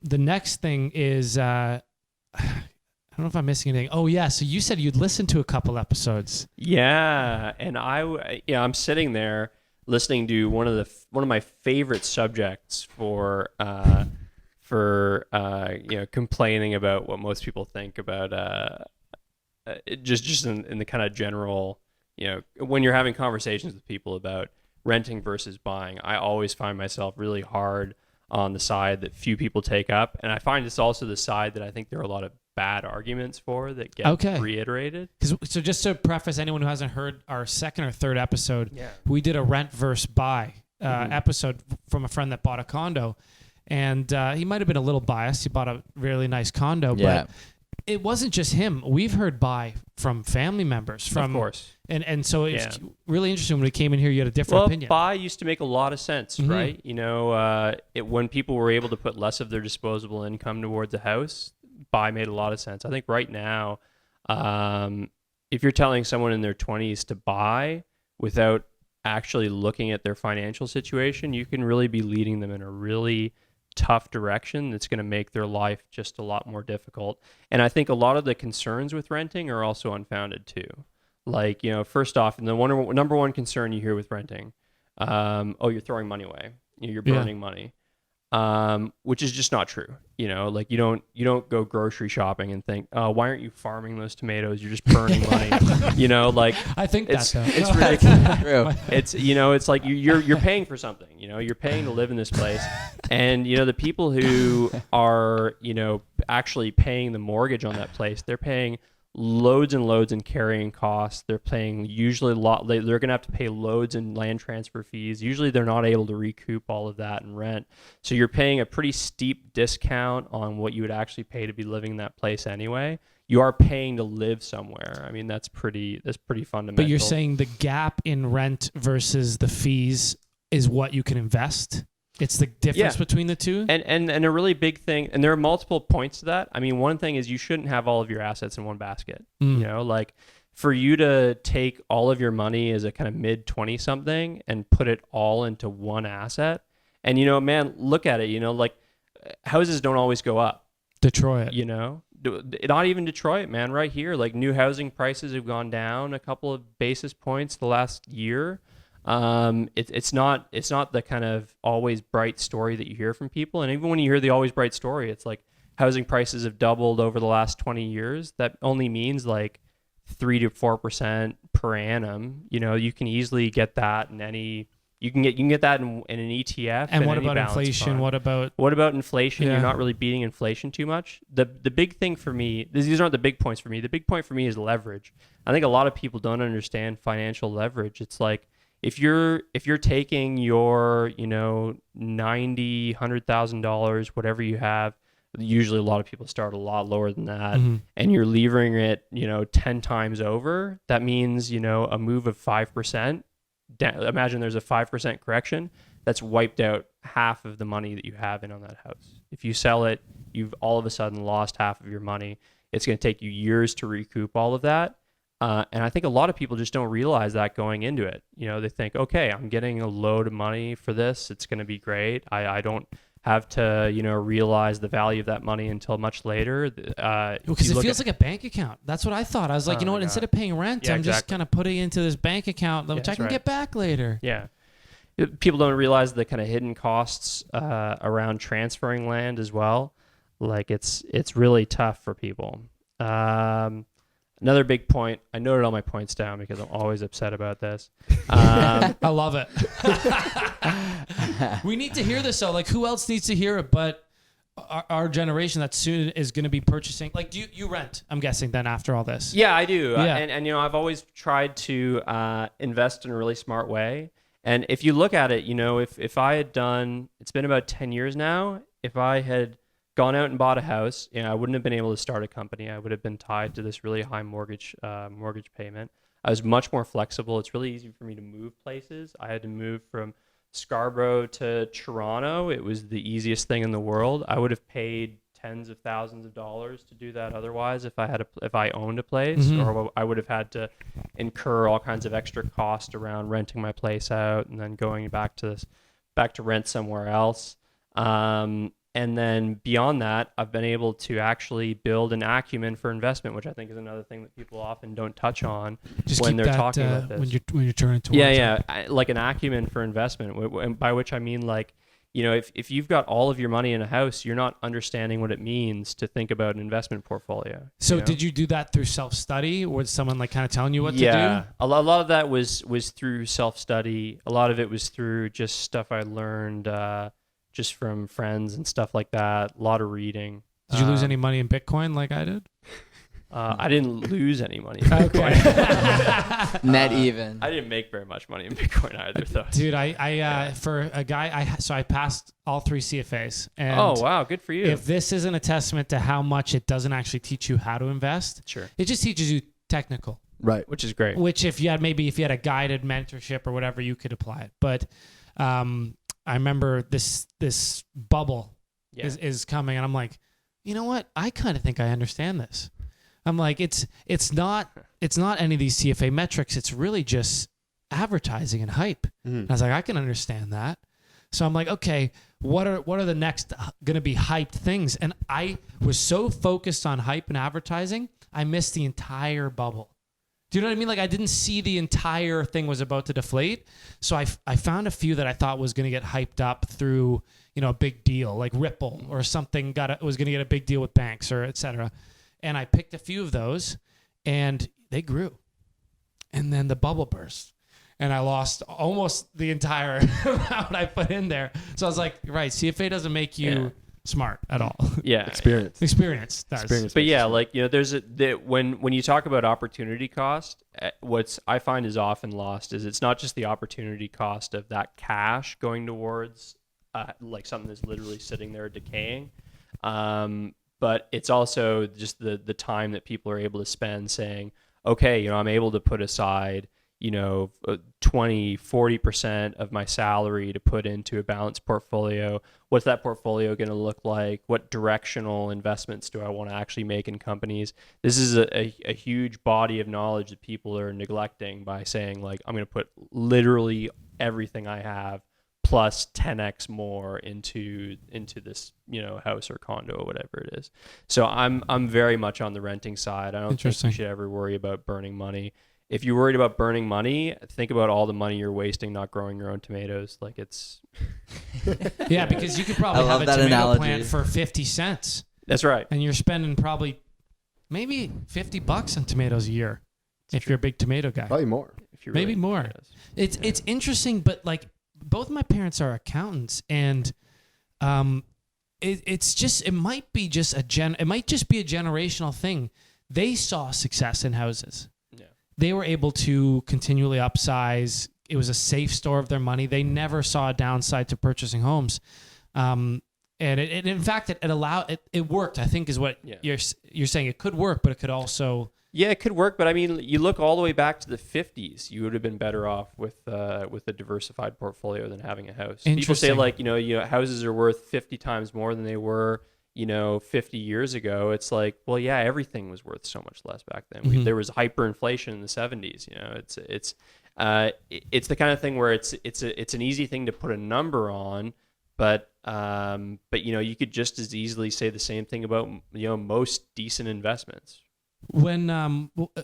the next thing is, I don't know if I'm missing anything. Oh yeah. So you said you'd listen to a couple episodes. Yeah. And I'm sitting there listening to one of my favorite subjects for complaining about what most people think about, just in the kind of general, when you're having conversations with people about renting versus buying, I always find myself really hard on the side that few people take up. And I find it's also the side that I think there are a lot of bad arguments for that get reiterated. So just to preface anyone who hasn't heard our second or third episode, we did a rent versus buy episode from a friend that bought a condo. And he might have been a little biased. He bought a really nice condo, but it wasn't just him. We've heard buy from family members. Of course. And so it's really interesting when we came in here, you had a different opinion. Buy used to make a lot of sense, right? When people were able to put less of their disposable income towards a house, buy made a lot of sense. I think right now, if you're telling someone in their 20s to buy without actually looking at their financial situation, you can really be leading them in a really tough direction that's going to make their life just a lot more difficult. And I think a lot of the concerns with renting are also unfounded too. Like, first off, and the number one concern you hear with renting, you're throwing money away, you're burning money, which is just not true. You don't go grocery shopping and think, oh, why aren't you farming those tomatoes? You're just burning money. I think it's ridiculous. It's like you're paying for something. You're paying to live in this place, and the people who are actually paying the mortgage on that place, they're paying loads and loads in carrying costs. They're paying usually a lot. They're going to have to pay loads in land transfer fees. Usually they're not able to recoup all of that in rent. So you're paying a pretty steep discount on what you would actually pay to be living in that place anyway. You are paying to live somewhere. I mean, that's pretty fundamental. But you're saying the gap in rent versus the fees is what you can invest? It's the difference between the two? And a really big thing, and there are multiple points to that. I mean, one thing is you shouldn't have all of your assets in one basket. Like for you to take all of your money as a kind of mid-20 something and put it all into one asset. And, man, look at it, like houses don't always go up. Detroit. Not even Detroit, man, right here. Like new housing prices have gone down a couple of basis points the last year. It's not the kind of always bright story that you hear from people. And even when you hear the always bright story, it's like housing prices have doubled over the last 20 years. That only means like 3 to 4% per annum. You can easily get that in any, you can get that in an ETF. And what about inflation? What about inflation? You're not really beating inflation too much. The big thing for me, these aren't the big points for me. The big point for me is leverage. I think a lot of people don't understand financial leverage. It's like, if you're taking your, $90,000-$100,000, whatever you have, usually a lot of people start a lot lower than that, and you're levering it, 10 times over, that means, a move of 5%. Imagine there's a 5% correction. That's wiped out half of the money that you have in on that house. If you sell it, you've all of a sudden lost half of your money. It's going to take you years to recoup all of that. And I think a lot of people just don't realize that going into it. They think, okay, I'm getting a load of money for this. It's going to be great. I don't have to, realize the value of that money until much later. Because it feels like a bank account. That's what I thought. I was like, instead of paying rent, I'm just kind of putting it into this bank account, which I can get back later. Yeah. People don't realize the kind of hidden costs around transferring land as well. Like it's really tough for people. Another big point, I noted all my points down because I'm always upset about this. I love it. We need to hear this, though. Like, who else needs to hear it but our generation that soon is going to be purchasing? Like, do you rent, I'm guessing, then after all this? Yeah, I do. Yeah. And I've always tried to invest in a really smart way. And if you look at it, if I had done, it's been about 10 years now, if I had gone out and bought a house, I wouldn't have been able to start a company. I would have been tied to this really high mortgage payment. I was much more flexible. It's really easy for me to move places. I had to move from Scarborough to Toronto. It was the easiest thing in the world. I would have paid tens of thousands of dollars to do that otherwise if I owned a place, or I would have had to incur all kinds of extra cost around renting my place out and then going back to rent somewhere else. And then beyond that, I've been able to actually build an acumen for investment, which I think is another thing that people often don't touch on when they're talking about this. When you're turning towards like an acumen for investment, by which I mean like, if you've got all of your money in a house, you're not understanding what it means to think about an investment portfolio. So did you do that through self-study, or was someone like kind of telling you what to do? Yeah, a lot of that was through self-study. A lot of it was through just stuff I learned just from friends and stuff like that. A lot of reading. Did you lose any money in Bitcoin like I did? I didn't lose any money in Bitcoin. Net even. I didn't make very much money in Bitcoin either, though. Dude, I for a guy, I passed all 3 CFAs. And oh, wow. Good for you. If this isn't a testament to how much it doesn't actually teach you how to invest, sure, it just teaches you technical. Right. Which is great. Which if you had a guided mentorship or whatever, you could apply it. But I remember this bubble is coming, and I'm like, you know what? I kind of think I understand this. I'm like, it's not any of these CFA metrics. It's really just advertising and hype. And I was like, I can understand that. So I'm like, okay, what are the next going to be hyped things? And I was so focused on hype and advertising, I missed the entire bubble. Do you know what I mean? Like, I didn't see the entire thing was about to deflate. So I found a few that I thought was going to get hyped up through, a big deal, like Ripple or something was going to get a big deal with banks or et cetera. And I picked a few of those, and they grew. And then the bubble burst, and I lost almost the entire amount I put in there. So I was like, right, CFA doesn't make you smart at all. Yeah. Experience does. But yeah, like, when you talk about opportunity cost, what's I find is often lost is it's not just the opportunity cost of that cash going towards like something that's literally sitting there decaying. But it's also just the time that people are able to spend saying, okay, I'm able to put aside, 20, 40% of my salary to put into a balanced portfolio. What's that portfolio going to look like? What directional investments do I want to actually make in companies? This is a huge body of knowledge that people are neglecting by saying, like, I'm going to put literally everything I have plus 10x more into this, house or condo or whatever it is. So I'm very much on the renting side. I don't think you should ever worry about burning money. If you're worried about burning money, think about all the money you're wasting not growing your own tomatoes. Like, it's yeah, because you could probably have a tomato plant for 50 cents. That's right. And you're spending probably maybe $50 on tomatoes a year if you're a big tomato guy. Probably more. If you're maybe more. Yes. It's interesting, but like, both my parents are accountants, and it might be just a generational thing. They saw success in houses. Yeah. They were able to continually upsize. It was a safe store of their money. They never saw a downside to purchasing homes. And in fact, it worked, I think, is what you're saying. It could work, but it could also... Yeah, it could work, but I mean, you look all the way back to the 50s, you would have been better off with a diversified portfolio than having a house. People say, like, houses are worth 50 times more than they were, 50 years ago. It's like, well, yeah, everything was worth so much less back then. There was hyperinflation in the 70s. It's the kind of thing where it's an easy thing to put a number on, but you could just as easily say the same thing about most decent investments. When